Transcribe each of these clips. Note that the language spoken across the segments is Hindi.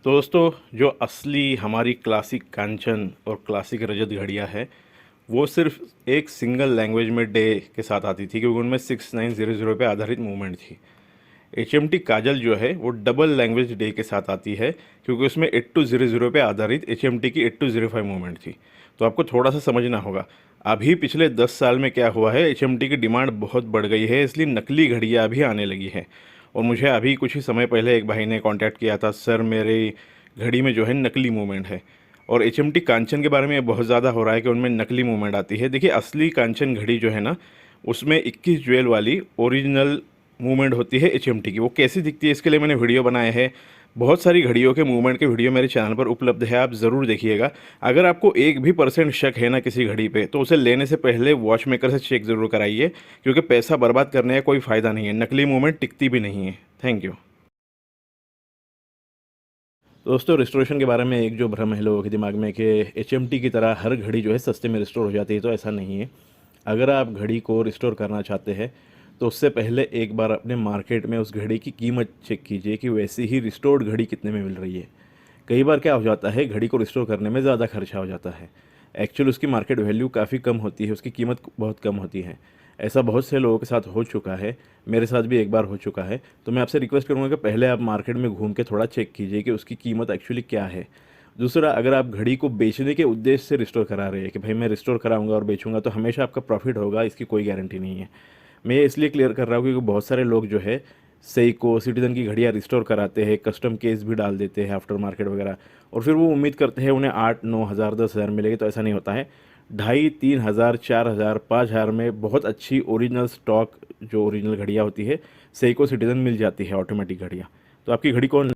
तो दोस्तों, जो असली हमारी क्लासिक कांचन और क्लासिक रजत घड़ियाँ है, वो सिर्फ एक सिंगल लैंग्वेज में डे के साथ आती थी, क्योंकि उनमें 6900 पे आधारित मूवमेंट थी। HMT काजल जो है वो डबल लैंग्वेज डे के साथ आती है, क्योंकि उसमें 8200 पे आधारित HMT की 8205 मूवमेंट थी। तो आपको थोड़ा सा समझना होगा। अभी पिछले 10 साल में क्या हुआ है, HMT की डिमांड बहुत बढ़ गई है, इसलिए नकली घड़ियाँ भी आने लगी है। और मुझे अभी कुछ ही समय पहले एक भाई ने कांटेक्ट किया था, सर मेरी घड़ी में जो है नकली मूवमेंट है। और HMT कांचन के बारे में बहुत ज़्यादा हो रहा है कि उनमें नकली मूवमेंट आती है। देखिए, असली कांचन घड़ी जो है ना, उसमें 21 ज्वेल वाली ओरिजिनल मूवमेंट होती है HMT की। वो कैसी दिखती है, इसके लिए मैंने वीडियो बनाए हैं। बहुत सारी घड़ियों के मूवमेंट के वीडियो मेरे चैनल पर उपलब्ध है, आप ज़रूर देखिएगा। अगर आपको एक भी परसेंट शक है ना किसी घड़ी पे, तो उसे लेने से पहले वॉच मेकर से चेक ज़रूर कराइए, क्योंकि पैसा बर्बाद करने का कोई फ़ायदा नहीं है। नकली मूवमेंट टिकती भी नहीं है। Thank you. दोस्तों, रिस्टोरेशन के बारे में एक जो भ्रम है लोगों के दिमाग में कि HMT की तरह हर घड़ी जो है सस्ते में रिस्टोर हो जाती है, तो ऐसा नहीं है। अगर आप घड़ी को रिस्टोर करना चाहते हैं, तो उससे पहले एक बार अपने मार्केट में उस घड़ी की कीमत चेक कीजिए कि वैसी ही रिस्टोर्ड घड़ी कितने में मिल रही है। कई बार क्या हो जाता है, घड़ी को रिस्टोर करने में ज़्यादा खर्चा हो जाता है। एक्चुअल उसकी मार्केट वैल्यू काफ़ी कम होती है, उसकी कीमत बहुत कम होती है। ऐसा बहुत से लोगों के साथ हो चुका है, मेरे साथ भी एक बार हो चुका है। तो मैं आपसे रिक्वेस्ट करूँगा कि पहले आप मार्केट में घूम के थोड़ा चेक कीजिए कि उसकी कीमत एक्चुअली क्या है। दूसरा, अगर आप घड़ी को बेचने के उद्देश्य से रिस्टोर करा रहे हैं कि भाई मैं रिस्टोर कराऊंगा और बेचूंगा, तो हमेशा आपका प्रॉफिट होगा, इसकी कोई गारंटी नहीं है। मैं ये इसलिए क्लियर कर रहा हूँ क्योंकि बहुत सारे लोग जो है सेइको सिटीजन की घड़ियाँ रिस्टोर कराते हैं, कस्टम केस भी डाल देते हैं आफ्टर मार्केट वगैरह, और फिर वो उम्मीद करते हैं उन्हें 8-9 हज़ार 10 हज़ार मिलेगी। तो ऐसा नहीं होता है। 2,500-3,000 4,000 5,000 में बहुत अच्छी ओरिजिनल स्टॉक जो ओरिजिनल घड़ियाँ होती है सेइको सिटीजन मिल जाती है, ऑटोमेटिक घड़ियाँ। तो आपकी घड़ी को तो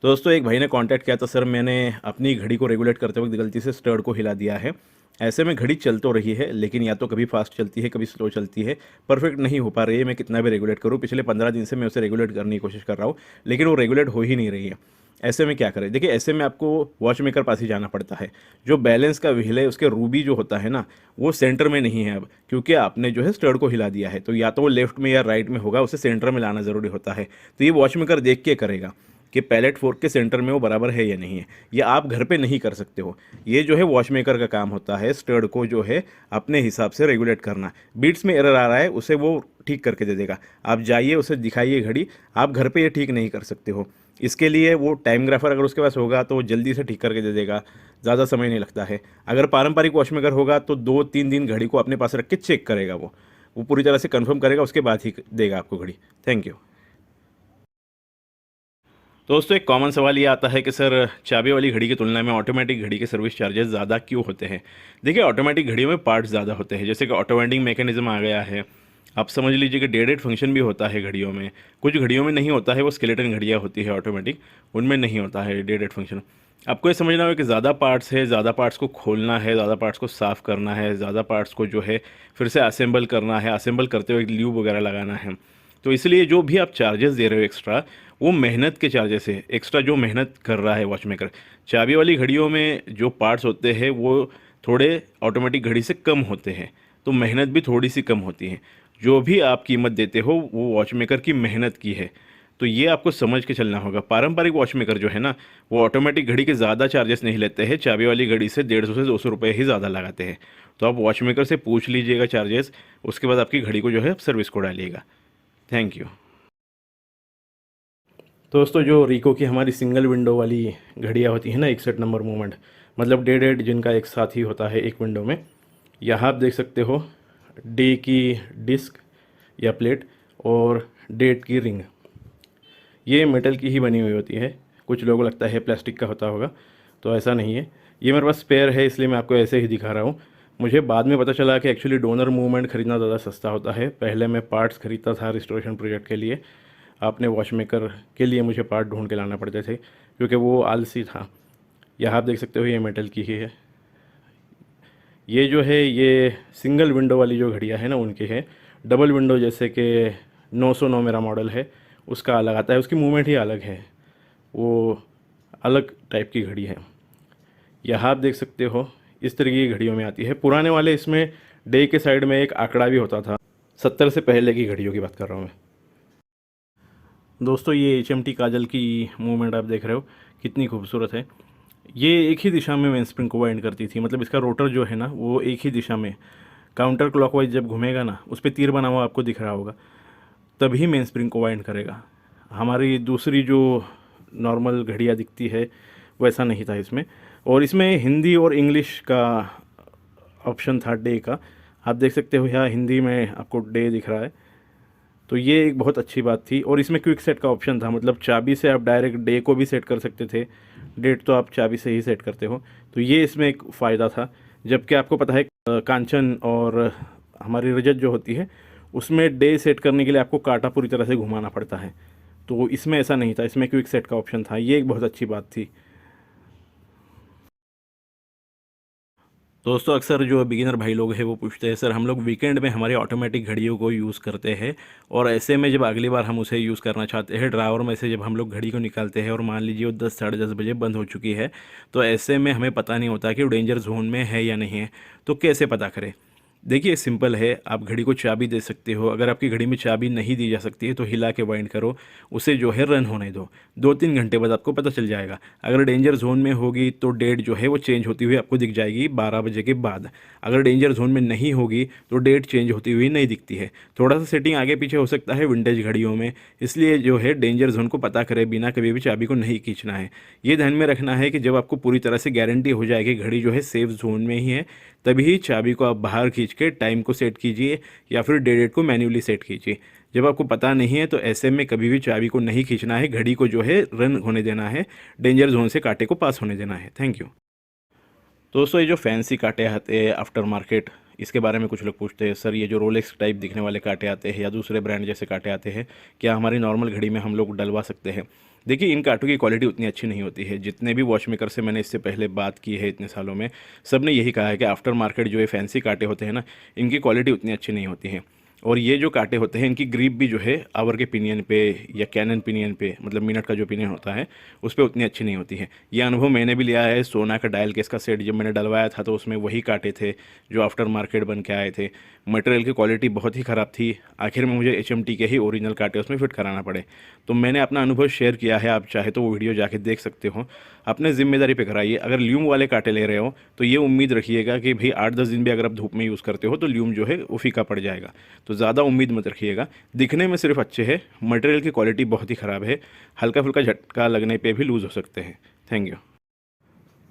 दोस्तों, एक भाई ने कांटेक्ट किया था, सर मैंने अपनी घड़ी को रेगुलेट करते वक्त गलती से स्टर्ड को हिला दिया है। ऐसे में घड़ी चल तो रही है, लेकिन या तो कभी फास्ट चलती है, कभी स्लो चलती है, परफेक्ट नहीं हो पा रही है। मैं कितना भी रेगुलेट करूँ, पिछले 15 दिन से मैं उसे रेगुलेट करने की कोशिश कर रहा हूँ, लेकिन वो रेगुलेट हो ही नहीं रही है। ऐसे में क्या करें? देखिए, ऐसे में आपको वॉच मेकर पास ही जाना पड़ता है। जो बैलेंस का व्हील है, उसके रूबी जो होता है ना, वो सेंटर में नहीं है अब, क्योंकि आपने जो है स्टर्ड को हिला दिया है। तो या तो वो लेफ्ट में या राइट में होगा, उसे सेंटर में लाना ज़रूरी होता है। तो ये वॉच मेकर देख के करेगा कि पैलेट फोर्क के सेंटर में वो बराबर है या नहीं है। ये आप घर पे नहीं कर सकते हो। ये जो है वॉच मेकर का काम होता है, स्टर्ड को जो है अपने हिसाब से रेगुलेट करना। बीट्स में एरर आ रहा है, उसे वो ठीक करके दे देगा। आप जाइए, उसे दिखाइए घड़ी। आप घर पे ये ठीक नहीं कर सकते हो। इसके लिए वो टाइमग्राफर अगर उसके पास होगा तो वो जल्दी से ठीक करके दे देगा, ज़्यादा समय नहीं लगता है। अगर पारंपरिक वॉच मेकर होगा तो 2-3 दिन घड़ी को अपने पास रख के चेक करेगा, वो पूरी तरह से कंफर्म करेगा, उसके बाद ही देगा आपको घड़ी। Thank you. दोस्तों, एक कॉमन सवाल ये आता है कि सर चाबी वाली घड़ी की तुलना में ऑटोमेटिक घड़ी के सर्विस चार्जेस ज़्यादा क्यों होते हैं? देखिए, ऑटोमेटिक घड़ियों में पार्ट्स ज़्यादा होते हैं, जैसे कि ऑटो वेंडिंग मैकेनिज्म आ गया है। आप समझ लीजिए कि डेडेड फंक्शन भी होता है घड़ियों में। कुछ घड़ियों में नहीं होता है, वो स्केलेटन घड़ियाँ होती है ऑटोमेटिक, उनमें नहीं होता है डेडेड फंक्शन। आपको ये समझना होगा कि ज़्यादा पार्ट्स है, ज़्यादा पार्ट्स को खोलना है, ज़्यादा पार्ट्स को साफ़ करना है, ज़्यादा पार्ट्स को जो है फिर से असेंबल करना है, असेंबल करते हुए ल्यूब वगैरह लगाना है। तो इसलिए जो भी आप चार्जेस दे रहे हो एक्स्ट्रा, वो मेहनत के चार्जेस है। एक्स्ट्रा जो मेहनत कर रहा है वॉच मेकर। चाबी वाली घड़ियों में जो पार्ट्स होते हैं वो थोड़े ऑटोमेटिक घड़ी से कम होते हैं, तो मेहनत भी थोड़ी सी कम होती है। जो भी आप कीमत देते हो वो वॉच मेकर की मेहनत की है। तो ये आपको समझ के चलना होगा। पारंपरिक वॉच मेकर जो है ना, वो ऑटोमेटिक घड़ी के ज़्यादा चार्जेस नहीं लेते हैं, चाबी वाली घड़ी से 150 से 200 रुपये ही ज़्यादा लगाते हैं। तो आप वॉच मेकर से पूछ लीजिएगा चार्जेस, उसके बाद आपकी घड़ी को जो है सर्विस को डालिएगा। Thank you. दोस्तों, जो रिको की हमारी सिंगल विंडो वाली घड़ियाँ होती हैं ना, 61 नंबर मूवमेंट, मतलब डे डेट जिनका एक साथ ही होता है एक विंडो में, यहाँ आप देख सकते हो डे की डिस्क या प्लेट और डेट की रिंग, ये मेटल की ही बनी हुई होती है। कुछ लोगों को लगता है प्लास्टिक का होता होगा, तो ऐसा नहीं है। ये मेरे पास स्पेयर है, इसलिए मैं आपको ऐसे ही दिखा रहा हूँ। मुझे बाद में पता चला कि एक्चुअली डोनर मूवमेंट ख़रीदना ज़्यादा सस्ता होता है। पहले मैं पार्ट्स ख़रीदता था रिस्टोरेशन प्रोजेक्ट के लिए, अपने वॉच मेकर के लिए मुझे पार्ट ढूंढ के लाना पड़ते थे, क्योंकि वो आलसी था। यह आप देख सकते हो, ये मेटल की ही है। ये जो है ये सिंगल विंडो वाली जो घड़ियाँ है ना, उनकी है। डबल विंडो जैसे कि 909 मेरा मॉडल है, उसका अलग आता है, उसकी मूवमेंट ही अलग है, वो अलग टाइप की घड़ी है। यह आप देख सकते हो, इस तरीके की घड़ियों में आती है। पुराने वाले इसमें डे के साइड में एक आंकड़ा भी होता था। 70 से पहले की घड़ियों की बात कर रहा हूँ मैं। दोस्तों ये HMT काजल की मूवमेंट आप देख रहे हो कितनी खूबसूरत है। ये एक ही दिशा में मेन स्प्रिंग को वाइंड करती थी, मतलब इसका रोटर जो है ना वो एक ही दिशा में काउंटर क्लॉकवाइज जब घूमेगा ना, उस पर तीर बना हुआ आपको दिख रहा होगा, तभी मेन स्प्रिंग को वाइंड करेगा। हमारी दूसरी जो नॉर्मल घड़ियाँ दिखती है वैसा नहीं था इसमें। और इसमें हिंदी और इंग्लिश का ऑप्शन था डे का, आप देख सकते हो यहाँ हिंदी में आपको डे दिख रहा है, तो ये एक बहुत अच्छी बात थी। और इसमें क्विक सेट का ऑप्शन था, मतलब चाबी से आप डायरेक्ट डे को भी सेट कर सकते थे, डेट तो आप चाबी से ही सेट करते हो, तो ये इसमें एक फ़ायदा था। जबकि आपको पता है कांचन और हमारी रजत जो होती है उसमें डे सेट करने के लिए आपको कांटा पूरी तरह से घुमाना पड़ता है, तो इसमें ऐसा नहीं था, इसमें क्विक सेट का ऑप्शन था, ये एक बहुत अच्छी बात थी। दोस्तों अक्सर जो बिगिनर भाई लोग हैं वो पूछते हैं सर हम लोग वीकेंड में हमारी ऑटोमेटिक घड़ियों को यूज़ करते हैं, और ऐसे में जब अगली बार हम उसे यूज़ करना चाहते हैं ड्रावर में से जब हम लोग घड़ी को निकालते हैं और मान लीजिए वो 10 साढ़े 10 बजे बंद हो चुकी है, तो ऐसे में हमें पता नहीं होता कि वो डेंजर जोन में है या नहीं है, तो कैसे पता करें। देखिए सिंपल है, आप घड़ी को चाबी दे सकते हो, अगर आपकी घड़ी में चाबी नहीं दी जा सकती है तो हिला के वाइंड करो, उसे जो है रन होने दो, 2-3 घंटे बाद आपको पता चल जाएगा। अगर डेंजर जोन में होगी तो डेट जो है वो चेंज होती हुई आपको दिख जाएगी 12 बजे के बाद। अगर डेंजर जोन में नहीं होगी तो डेट चेंज होती हुई नहीं दिखती है। थोड़ा सा सेटिंग आगे पीछे हो सकता है विंटेज घड़ियों में, इसलिए जो है डेंजर जोन को पता करे बिना कभी भी चाबी को नहीं खींचना है। ये ध्यान में रखना है कि जब आपको पूरी तरह से गारंटी हो जाए कि घड़ी जो है सेफ जोन में ही है, तभी चाबी को आप बाहर खींच के टाइम को सेट कीजिए या फिर डेट को मैन्युअली सेट कीजिए। जब आपको पता नहीं है तो ऐसे में कभी भी चाबी को नहीं खींचना है, घड़ी को जो है रन होने देना है, डेंजर जोन से कांटे को पास होने देना है। Thank you. दोस्तों ये जो फैंसी कांटे आते हैं आफ्टर मार्केट, इसके बारे में कुछ लोग पूछते हैं सर ये जो रोलेक्स टाइप दिखने वाले कांटे आते हैं या दूसरे ब्रांड जैसे कांटे आते हैं, क्या हमारी नॉर्मल घड़ी में हम लोग डलवा सकते हैं। देखिए इन कांटों की क्वालिटी उतनी अच्छी नहीं होती है। जितने भी वॉच मेकर से मैंने इससे पहले बात की है इतने सालों में, सब ने यही कहा है कि आफ्टर मार्केट जो ये फैंसी कांटे होते हैं ना, इनकी क्वालिटी उतनी अच्छी नहीं होती है। और ये जो कांटे होते हैं इनकी ग्रिप भी जो है आवर के पिनियन पे या कैनन पिनियन पे, मतलब मिनट का जो पिनियन होता है उस पर उतनी अच्छी नहीं होती है। ये अनुभव मैंने भी लिया है। सोना का डायल केस का सेट जब मैंने डलवाया था तो उसमें वही कांटे थे जो आफ्टर मार्केट बन के आए थे। मटेरियल की क्वालिटी बहुत ही ख़राब थी, आखिर में मुझे HMT के ही ओरिजिनल कांटे उसमें फिट कराना पड़े। तो मैंने अपना अनुभव शेयर किया है, आप चाहे तो वो वीडियो जाके देख सकते हो। अपने जिम्मेदारी पे कराइए। अगर ल्यूम वाले कांटे ले रहे हो तो ये उम्मीद रखिएगा कि भाई 8-10 दिन भी अगर आप धूप में यूज़ करते हो तो ल्यूम जो है वो फीका पड़ जाएगा, तो ज़्यादा उम्मीद मत रखिएगा। दिखने में सिर्फ अच्छे हैं, मटेरियल की क्वालिटी बहुत ही ख़राब है, हल्का फुल्का झटका लगने पे भी लूज़ हो सकते हैं। Thank you.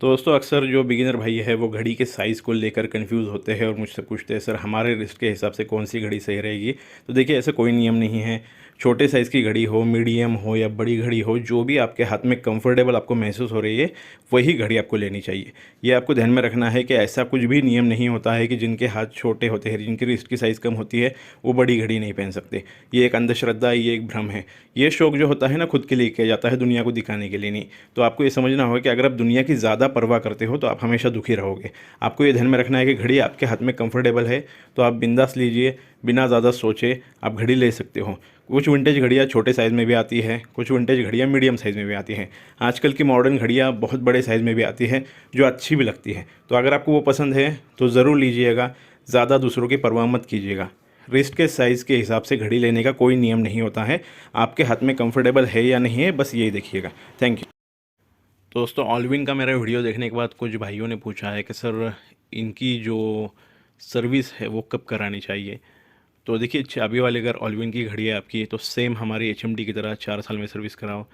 तो दोस्तों अक्सर जो बिगिनर भाई है वो घड़ी के साइज़ को लेकर कंफ्यूज होते हैं और मुझसे पूछते हैं सर हमारे रिस्ट के हिसाब से कौन सी घड़ी सही रहेगी। तो देखिए ऐसा कोई नियम नहीं है, छोटे साइज़ की घड़ी हो, मीडियम हो या बड़ी घड़ी हो, जो भी आपके हाथ में कंफर्टेबल आपको महसूस हो रही है वही घड़ी आपको लेनी चाहिए। ये आपको ध्यान में रखना है कि ऐसा कुछ भी नियम नहीं होता है कि जिनके हाथ छोटे होते हैं, जिनकी रिस्ट की साइज़ कम होती है, वो बड़ी घड़ी नहीं पहन सकते। ये एक अंधश्रद्धा, ये एक भ्रम है। ये शौक जो होता है ना खुद के लिए किया जाता है, दुनिया को दिखाने के लिए नहीं। तो आपको ये समझना होगा कि अगर आप दुनिया की ज़्यादा परवाह करते हो तो आप हमेशा दुखी रहोगे। आपको ये ध्यान में रखना है कि घड़ी आपके हाथ में कंफर्टेबल है तो आप बिंदास लीजिए, बिना ज़्यादा सोचे आप घड़ी ले सकते हो। कुछ विंटेज घड़ियाँ छोटे साइज़ में भी आती है, कुछ विंटेज घड़ियाँ मीडियम साइज़ में भी आती हैं। आजकल की मॉडर्न घड़ियाँ बहुत बड़े साइज़ में भी आती है जो अच्छी भी लगती है। तो अगर आपको वो पसंद है तो ज़रूर लीजिएगा, ज़्यादा दूसरों की परवाह मत कीजिएगा। रिस्ट के साइज़ के हिसाब से घड़ी लेने का कोई नियम नहीं होता है, आपके हाथ में कंफर्टेबल है या नहीं है बस यही देखिएगा। Thank you. दोस्तों ऑलविन का मेरा वीडियो देखने के बाद कुछ भाइयों ने पूछा है कि सर इनकी जो सर्विस है वो कब करानी चाहिए। तो देखिए चाबी वाली अगर ऑलविन की घड़ी है आपकी तो सेम हमारी HMT की तरह 4 साल में सर्विस कराओ।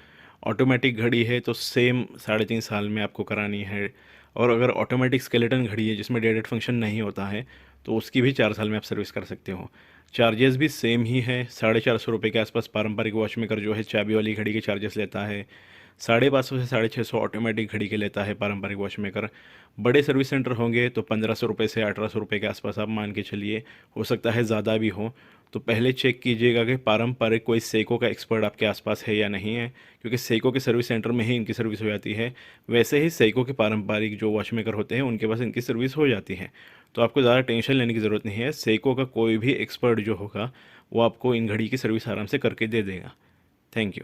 ऑटोमेटिक घड़ी है तो सेम 3.5 साल में आपको करानी है। और अगर ऑटोमेटिक स्केलेटन घड़ी है जिसमें डेडेड फंक्शन नहीं होता है तो उसकी भी 4 साल में आप सर्विस कर सकते हो। चार्जेस भी सेम ही है, 450 रुपये के आसपास पारंपरिक वॉच मेकर जो है चाबी वाली घड़ी के चार्जेस लेता है, 550 से 650 ऑटोमेटिक घड़ी के लेता है पारंपरिक वॉच मेकर। बड़े सर्विस सेंटर होंगे तो 1500 रुपये से 1800 रुपये के आसपास आप मान के चलिए, हो सकता है ज़्यादा भी हो। तो पहले चेक कीजिएगा कि पारंपरिक कोई सेको का एक्सपर्ट आपके आसपास है या नहीं है, क्योंकि सेको के सर्विस सेंटर में ही इनकी सर्विस हो जाती है। वैसे ही सेको के पारंपरिक जो वॉच मेकर होते हैं उनके पास इनकी सर्विस हो जाती है, तो आपको ज़्यादा टेंशन लेने की ज़रूरत नहीं है। सेको का कोई भी एक्सपर्ट जो होगा वो आपको इन घड़ी की सर्विस आराम से करके दे देगा। Thank you.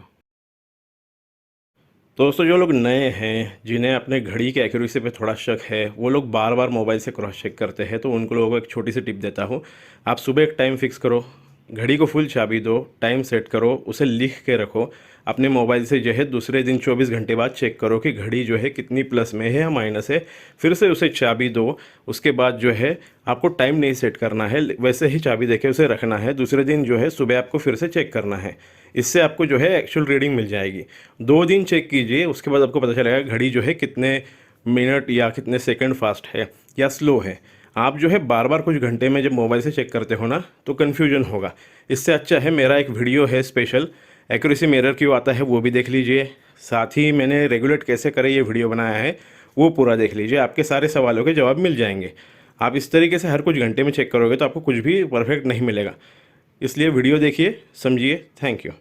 दोस्तों जो लोग नए हैं, जिन्हें अपने घड़ी के एक्यूरेसी पे थोड़ा शक है, वो लोग बार बार मोबाइल से क्रॉस चेक करते हैं, तो उन लोगों को एक छोटी सी टिप देता हूँ। आप सुबह एक टाइम फिक्स करो, घड़ी को फुल चाबी दो, टाइम सेट करो, उसे लिख के रखो। अपने मोबाइल से जो है दूसरे दिन 24 घंटे बाद चेक करो कि घड़ी जो है कितनी प्लस में है या माइनस है। फिर से उसे चाबी दो। उसके बाद जो है आपको टाइम नहीं सेट करना है, वैसे ही चाबी देके उसे रखना है। दूसरे दिन जो है सुबह आपको फिर से चेक करना है। इससे आपको जो है एक्चुअल रीडिंग मिल जाएगी। 2 दिन चेक कीजिए, उसके बाद आपको पता चलेगा घड़ी जो है कितने मिनट या कितने सेकंड फास्ट है या स्लो है। आप जो है बार बार कुछ घंटे में जब मोबाइल से चेक करते हो ना तो कन्फ्यूजन होगा। इससे अच्छा है मेरा एक वीडियो है स्पेशल, एक्यूरेसी मिरर क्यों आता है, वो भी देख लीजिए। साथ ही मैंने रेगुलेट कैसे करें ये वीडियो बनाया है, वो पूरा देख लीजिए। आपके सारे सवालों के जवाब मिल जाएंगे। आप इस तरीके से हर कुछ घंटे में चेक करोगे तो आपको कुछ भी परफेक्ट नहीं मिलेगा। इसलिए वीडियो देखिए, समझिए। Thank you.